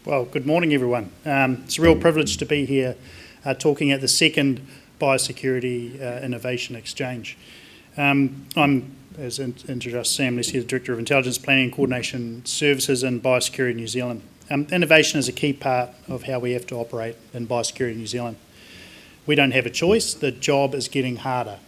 Well, good morning, everyone. It's a real privilege to be here talking at the second Biosecurity Innovation Exchange. I'm, as introduced, Sam Leske, the Director of Intelligence Planning and Coordination Services in Biosecurity New Zealand. Innovation is a key part of how we have to operate in Biosecurity New Zealand. We don't have a choice. The job is getting harder.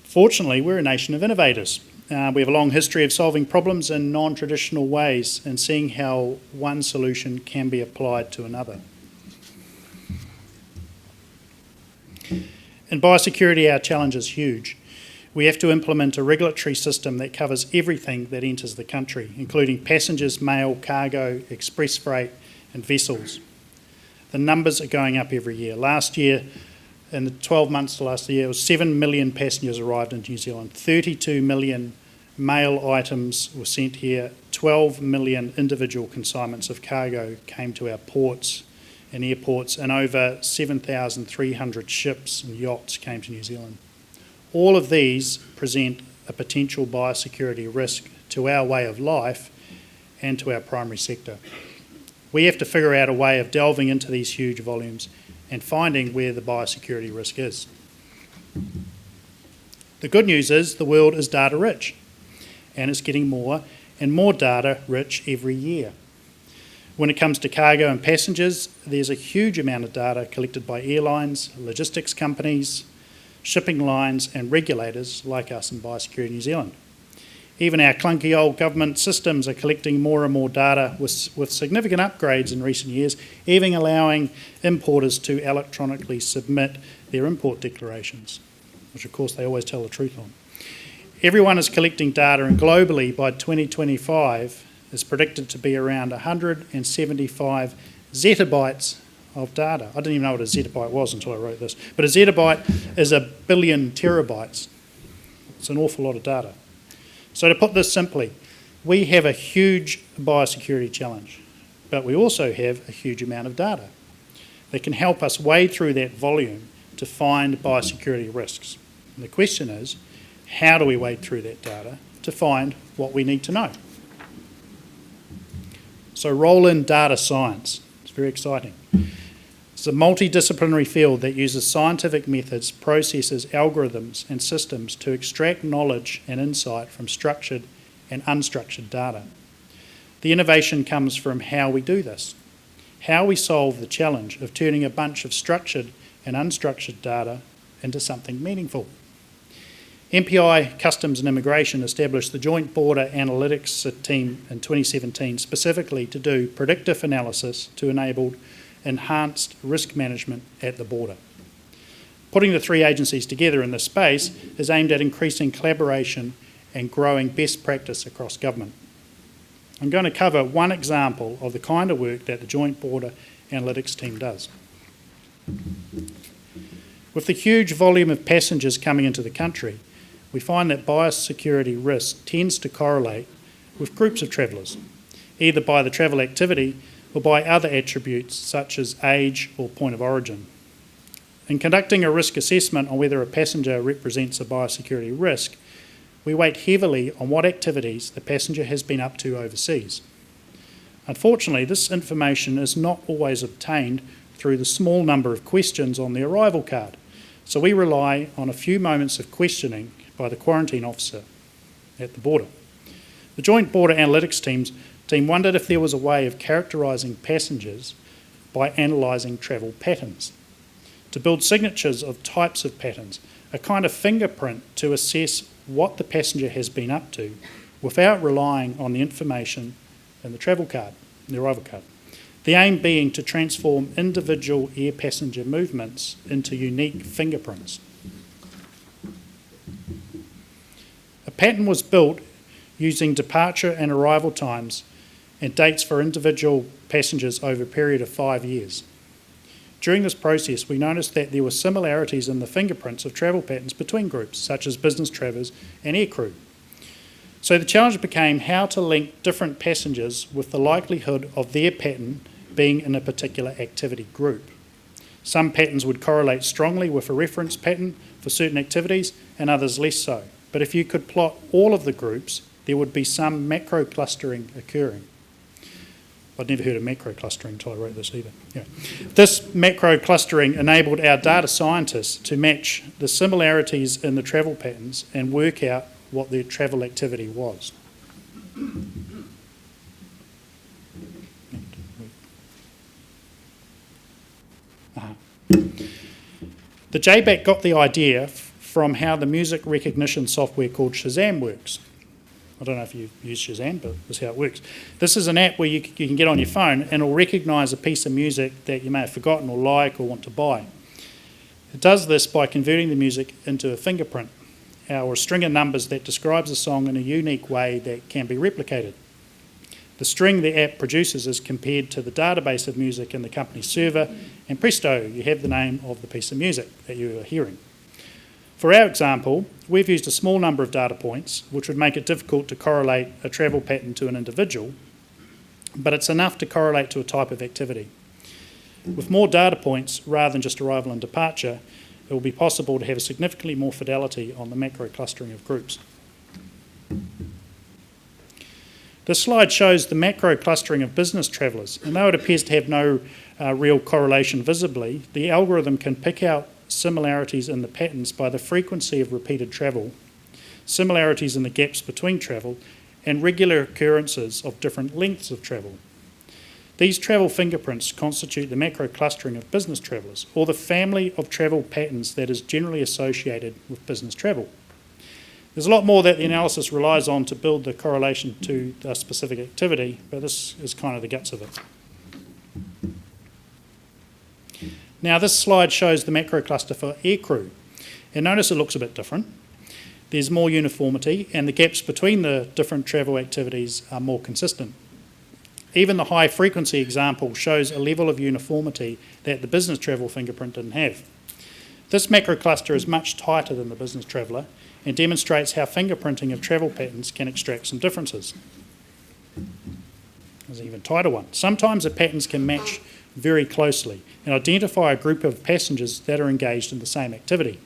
Fortunately, we're a nation of innovators. We have a long history of solving problems in non-traditional ways and seeing how one solution can be applied to another. In biosecurity, our challenge is huge. We have to implement a regulatory system that covers everything that enters the country, including passengers, mail, cargo, express freight, and vessels. The numbers are going up every year. Last year, in the 12 months to last year, 7 million passengers arrived in New Zealand, 32 million mail items were sent here, 12 million individual consignments of cargo came to our ports and airports, and over 7,300 ships and yachts came to New Zealand. All of these present a potential biosecurity risk to our way of life and to our primary sector. We have to figure out a way of delving into these huge volumes and finding where the biosecurity risk is. The good news is the world is data rich, and it's getting more and more data rich every year. When it comes to cargo and passengers, there's a huge amount of data collected by airlines, logistics companies, shipping lines and regulators like us in Biosecurity New Zealand. Even our clunky old government systems are collecting more and more data with significant upgrades in recent years, even allowing importers to electronically submit their import declarations, which of course they always tell the truth on. Everyone is collecting data, and globally by 2025 is predicted to be around 175 zettabytes of data. I didn't even know what a zettabyte was until I wrote this, but a zettabyte is 1 billion terabytes. It's an awful lot of data. So to put this simply, we have a huge biosecurity challenge, but we also have a huge amount of data that can help us wade through that volume to find biosecurity risks. And the question is, how do we wade through that data to find what we need to know? So roll in data science. It's very exciting. It's a multidisciplinary field that uses scientific methods, processes, algorithms, and systems to extract knowledge and insight from structured and unstructured data. The innovation comes from how we do this, how we solve the challenge of turning a bunch of structured and unstructured data into something meaningful. MPI Customs and Immigration established the Joint Border Analytics team in 2017 specifically to do predictive analysis to enable enhanced risk management at the border. Putting the three agencies together in this space is aimed at increasing collaboration and growing best practice across government. I'm going to cover one example of the kind of work that the Joint Border Analytics team does. With the huge volume of passengers coming into the country, we find that biosecurity risk tends to correlate with groups of travellers, either by the travel activity or by other attributes such as age or point of origin. In conducting a risk assessment on whether a passenger represents a biosecurity risk, we weight heavily on what activities the passenger has been up to overseas. Unfortunately, this information is not always obtained through the small number of questions on the arrival card, so we rely on a few moments of questioning by the quarantine officer at the border. The Joint Border Analytics team wondered if there was a way of characterising passengers by analysing travel patterns, to build signatures of types of patterns, a kind of fingerprint to assess what the passenger has been up to without relying on the information in the travel card, the arrival card. The aim being to transform individual air passenger movements into unique fingerprints. A pattern was built using departure and arrival times and dates for individual passengers over a period of 5 years. During this process, we noticed that there were similarities in the fingerprints of travel patterns between groups, such as business travellers and aircrew. So the challenge became how to link different passengers with the likelihood of their pattern being in a particular activity group. Some patterns would correlate strongly with a reference pattern for certain activities and others less so. But if you could plot all of the groups, there would be some macro clustering occurring. By I'd never heard of macro clustering until I wrote this either. Yeah. This macro clustering enabled our data scientists to match the similarities in the travel patterns and work out what their travel activity was. The JBAC got the idea from how the music recognition software called Shazam works. I don't know if you use Shazam, but this is how it works. This is an app where you can get on your phone and it'll recognise a piece of music that you may have forgotten or like or want to buy. It does this by converting the music into a fingerprint, or a string of numbers that describes a song in a unique way that can be replicated. The string the app produces is compared to the database of music in the company's server, and presto, you have the name of the piece of music that you are hearing. For our example, we've used a small number of data points, which would make it difficult to correlate a travel pattern to an individual, but it's enough to correlate to a type of activity. With more data points, rather than just arrival and departure, it will be possible to have significantly more fidelity on the macro clustering of groups. This slide shows the macro clustering of business travellers, and though it appears to have no real correlation visibly, the algorithm can pick out similarities in the patterns by the frequency of repeated travel, similarities in the gaps between travel, and regular occurrences of different lengths of travel. These travel fingerprints constitute the macro clustering of business travellers, or the family of travel patterns that is generally associated with business travel. There's a lot more that the analysis relies on to build the correlation to a specific activity, but this is kind of the guts of it. Now this slide shows the macro cluster for aircrew, and notice it looks a bit different. There's more uniformity, and the gaps between the different travel activities are more consistent. Even the high frequency example shows a level of uniformity that the business travel fingerprint didn't have. This macro cluster is much tighter than the business traveller and demonstrates how fingerprinting of travel patterns can extract some differences. There's an even tighter one. Sometimes the patterns can match very closely and identify a group of passengers that are engaged in the same activity.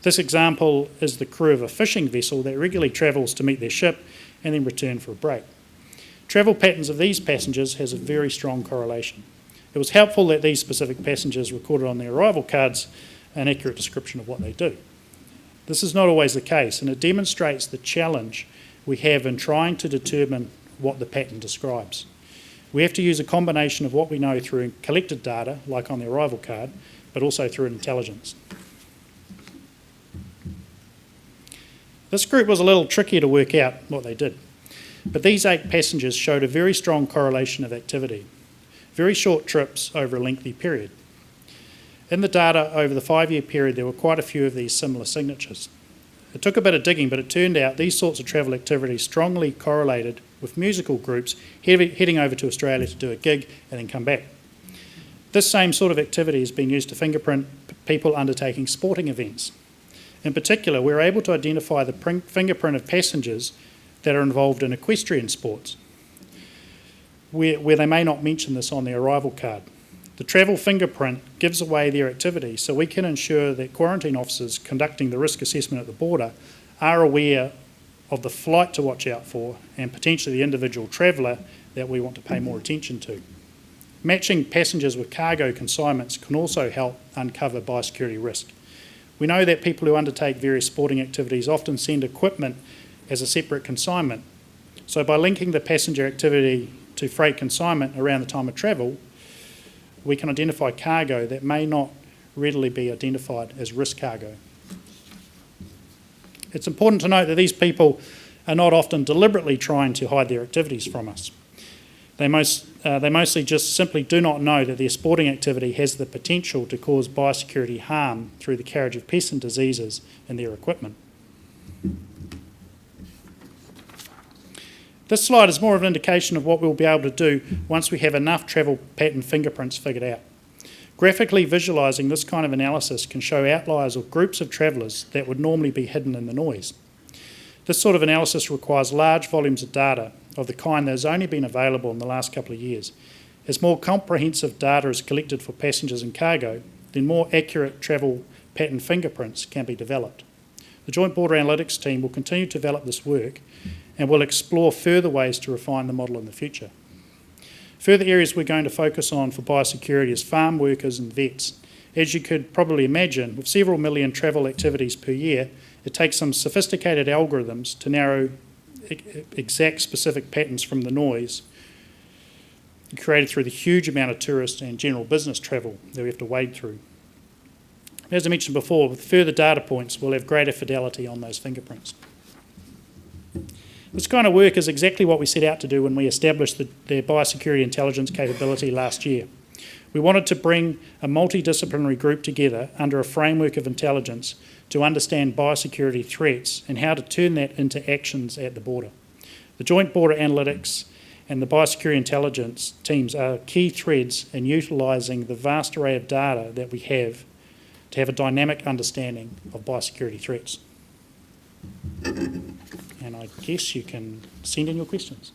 This example is the crew of a fishing vessel that regularly travels to meet their ship and then return for a break. Travel patterns of these passengers has a very strong correlation. It was helpful that these specific passengers recorded on their arrival cards an accurate description of what they do. This is not always the case, and it demonstrates the challenge we have in trying to determine what the pattern describes. We have to use a combination of what we know through collected data, like on the arrival card, but also through intelligence. This group was a little trickier to work out what they did, but these 8 passengers showed a very strong correlation of activity, very short trips over a lengthy period. In the data over the 5-year period, there were quite a few of these similar signatures. It took a bit of digging, but it turned out these sorts of travel activities strongly correlated with musical groups heading over to Australia to do a gig and then come back. This same sort of activity has been used to fingerprint people undertaking sporting events. In particular, we're able to identify the fingerprint of passengers that are involved in equestrian sports, where they may not mention this on their arrival card. The travel fingerprint gives away their activity, so we can ensure that quarantine officers conducting the risk assessment at the border are aware of the flight to watch out for and potentially the individual traveller that we want to pay more attention to. Matching passengers with cargo consignments can also help uncover biosecurity risk. We know that people who undertake various sporting activities often send equipment as a separate consignment. So by linking the passenger activity to freight consignment around the time of travel, we can identify cargo that may not readily be identified as risk cargo. It's important to note that these people are not often deliberately trying to hide their activities from us. They mostly just simply do not know that their sporting activity has the potential to cause biosecurity harm through the carriage of pests and diseases in their equipment. This slide is more of an indication of what we'll be able to do once we have enough travel pattern fingerprints figured out. Graphically visualising this kind of analysis can show outliers or groups of travellers that would normally be hidden in the noise. This sort of analysis requires large volumes of data of the kind that has only been available in the last couple of years. As more comprehensive data is collected for passengers and cargo, then more accurate travel pattern fingerprints can be developed. The Joint Border Analytics team will continue to develop this work and will explore further ways to refine the model in the future. Further areas we're going to focus on for biosecurity is farm workers and vets. As you could probably imagine, with several million travel activities per year, it takes some sophisticated algorithms to narrow exact specific patterns from the noise created through the huge amount of tourist and general business travel that we have to wade through. As I mentioned before, with further data points, we'll have greater fidelity on those fingerprints. This kind of work is exactly what we set out to do when we established the biosecurity intelligence capability last year. We wanted to bring a multidisciplinary group together under a framework of intelligence to understand biosecurity threats and how to turn that into actions at the border. The Joint Border Analytics and the Biosecurity Intelligence teams are key threads in utilising the vast array of data that we have to have a dynamic understanding of biosecurity threats. And I guess you can send in your questions.